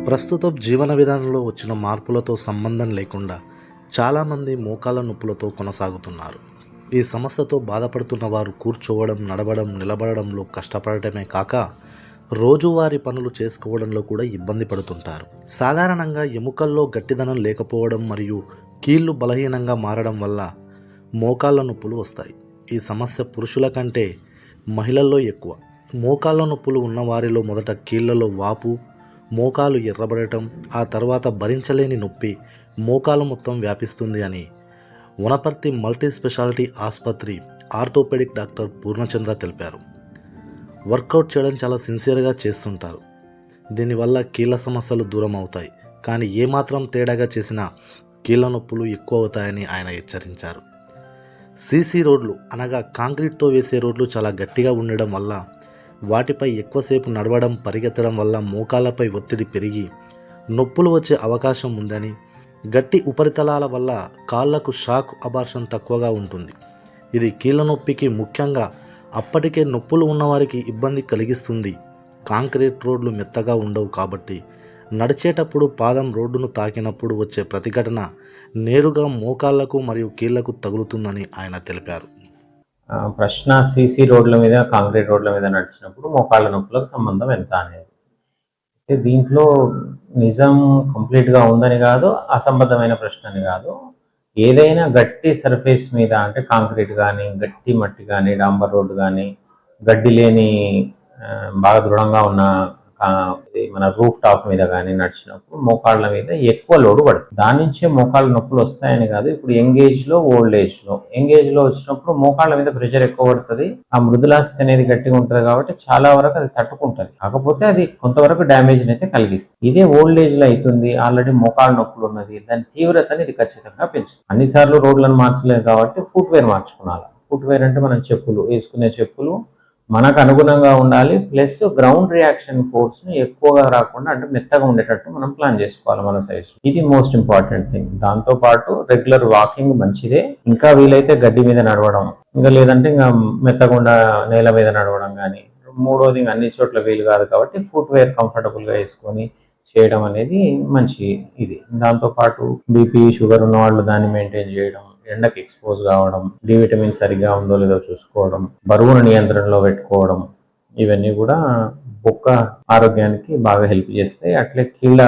ప్రస్తుతం జీవన విధానంలో వచ్చిన మార్పులతో సంబంధం లేకుండా చాలామంది మోకాళ్ళ నొప్పులతో కొనసాగుతున్నారు. ఈ సమస్యతో బాధపడుతున్న వారు కూర్చోవడం, నడవడం, నిలబడడంలో కష్టపడటమే కాక రోజువారీ పనులు చేసుకోవడంలో కూడా ఇబ్బంది పడుతుంటారు. సాధారణంగా ఎముకల్లో గట్టిదనం లేకపోవడం మరియు కీళ్ళు బలహీనంగా మారడం వల్ల మోకాళ్ళ నొప్పులు వస్తాయి. ఈ సమస్య పురుషుల కంటే మహిళల్లో ఎక్కువ. మోకాళ్ళ నొప్పులు ఉన్నవారిలో మొదట కీళ్లలో వాపు, మోకాలు ఎర్రబడటం, ఆ తర్వాత భరించలేని నొప్పి మోకాలు మొత్తం వ్యాపిస్తుంది అని వనపర్తి మల్టీ స్పెషాలిటీ ఆసుపత్రి ఆర్థోపెడిక్ డాక్టర్ పూర్ణచంద్ర తెలిపారు. వర్కౌట్ చేయడం చాలా సిన్సియర్గా చేస్తుంటారు. దీనివల్ల కీళ్ళ సమస్యలు దూరం అవుతాయి, కానీ ఏమాత్రం తేడాగా చేసినా కీళ్ళ నొప్పులు ఎక్కువ అవుతాయని ఆయన హెచ్చరించారు. సీసీ రోడ్లు అనగా కాంక్రీట్తో వేసే రోడ్లు చాలా గట్టిగా ఉండడం వల్ల వాటిపై ఎక్కువసేపు నడవడం, పరిగెత్తడం వల్ల మోకాళ్ళపై ఒత్తిడి పెరిగి నొప్పులు వచ్చే అవకాశం ఉందని, గట్టి ఉపరితలాల వల్ల కాళ్లకు షాక్ అబార్షన్ తక్కువగా ఉంటుంది. ఇది కీళ్ళ నొప్పికి, ముఖ్యంగా అప్పటికే నొప్పులు ఉన్నవారికి ఇబ్బంది కలిగిస్తుంది. కాంక్రీట్ రోడ్లు మెత్తగా ఉండవు కాబట్టి నడిచేటప్పుడు పాదం రోడ్డును తాకినప్పుడు వచ్చే ప్రతిఘటన నేరుగా మోకాళ్లకు మరియు కీళ్లకు తగులుతుందని ఆయన తెలిపారు. ప్రశ్న సీసీ రోడ్ల మీద, కాంక్రీట్ రోడ్ల మీద నడిచినప్పుడు మోకాళ్ళ నొప్పులకు సంబంధం ఎంత అనేది. దీంట్లో నిజం కంప్లీట్గా ఉందని కాదు, అసంబద్ధమైన ప్రశ్న అని కాదు. ఏదైనా గట్టి సర్ఫేస్ మీద, అంటే కాంక్రీట్ కానీ, గట్టి మట్టి కానీ, డాంబర్ రోడ్డు కానీ, గడ్డి లేని బాగా దృఢంగా ఉన్న మన రూఫ్ టాప్ మీద కానీ నడిచినప్పుడు మోకాళ్ళ మీద ఎక్కువ లోడు పడుతుంది. దాని నుంచే మోకాళ్ళ నొప్పులు వస్తాయని కాదు. ఇప్పుడు యంగ్ ఏజ్లో, ఓల్డ్ ఏజ్లో వచ్చినప్పుడు మోకాళ్ళ మీద ప్రెషర్ ఎక్కువ పడుతుంది. ఆ మృదులాస్థి అనేది గట్టిగా ఉంటుంది కాబట్టి చాలా వరకు అది తట్టుకుంటుంది. కాకపోతే అది కొంతవరకు డ్యామేజ్ అయితే కలిగిస్తుంది. ఇదే ఓల్డ్ ఏజ్లో అవుతుంది, ఆల్రెడీ మోకాళ్ళ నొప్పులు ఉన్నది, దాని తీవ్రతని ఇది ఖచ్చితంగా పెంచుతుంది. అన్నిసార్లు రోడ్లను మార్చలేదు కాబట్టి ఫుట్వేర్ మార్చుకోవాలి. ఫుట్వేర్ అంటే మనం వేసుకునే చెప్పులు మనకు అనుగుణంగా ఉండాలి. ప్లస్ గ్రౌండ్ రియాక్షన్ ఫోర్స్ ని ఎక్కువగా రాకుండా, అంటే మెత్తగా ఉండేటట్టు మనం ప్లాన్ చేసుకోవాలి మన సైజ్. ఇది మోస్ట్ ఇంపార్టెంట్ థింగ్. దాంతో పాటు రెగ్యులర్ వాకింగ్ మంచిదే. ఇంకా వీలైతే గడ్డి మీద నడవడం, ఇంకా లేదంటే ఇంకా మెత్తకుండా నేల మీద నడవడం కానీ. మూడోది, ఇంకా అన్ని చోట్ల వీలు కాదు కాబట్టి ఫుట్వేర్ కంఫర్టబుల్ గా వేసుకొని చేయడం అనేది మంచి ఇది. దాంతోపాటు బీపీ, షుగర్ ఉన్న వాళ్ళు దాన్ని మెయింటైన్ చేయడం, ఎండకి ఎక్స్పోజ్ కావడం, డి విటమిన్ సరిగా ఉందో లేదో చూసుకోవడం, బరువును నియంత్రణలో పెట్టుకోవడం, ఇవన్నీ కూడా బొక్క ఆరోగ్యానికి బాగా హెల్ప్ చేస్తాయి. అట్లే కీళ్ళ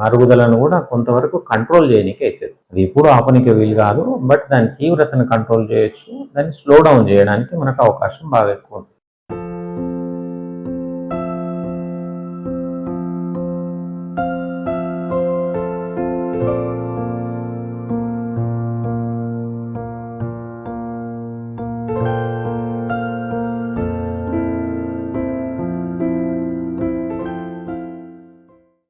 అరుగుదలను కూడా కొంతవరకు కంట్రోల్ చేయడానికి అవుతుంది. అది ఎప్పుడు ఆపనికి వీలు కాదు, బట్ దాని తీవ్రతను కంట్రోల్ చేయొచ్చు. దాన్ని స్లో డౌన్ చేయడానికి మనకు అవకాశం బాగా ఎక్కువ ఉంది.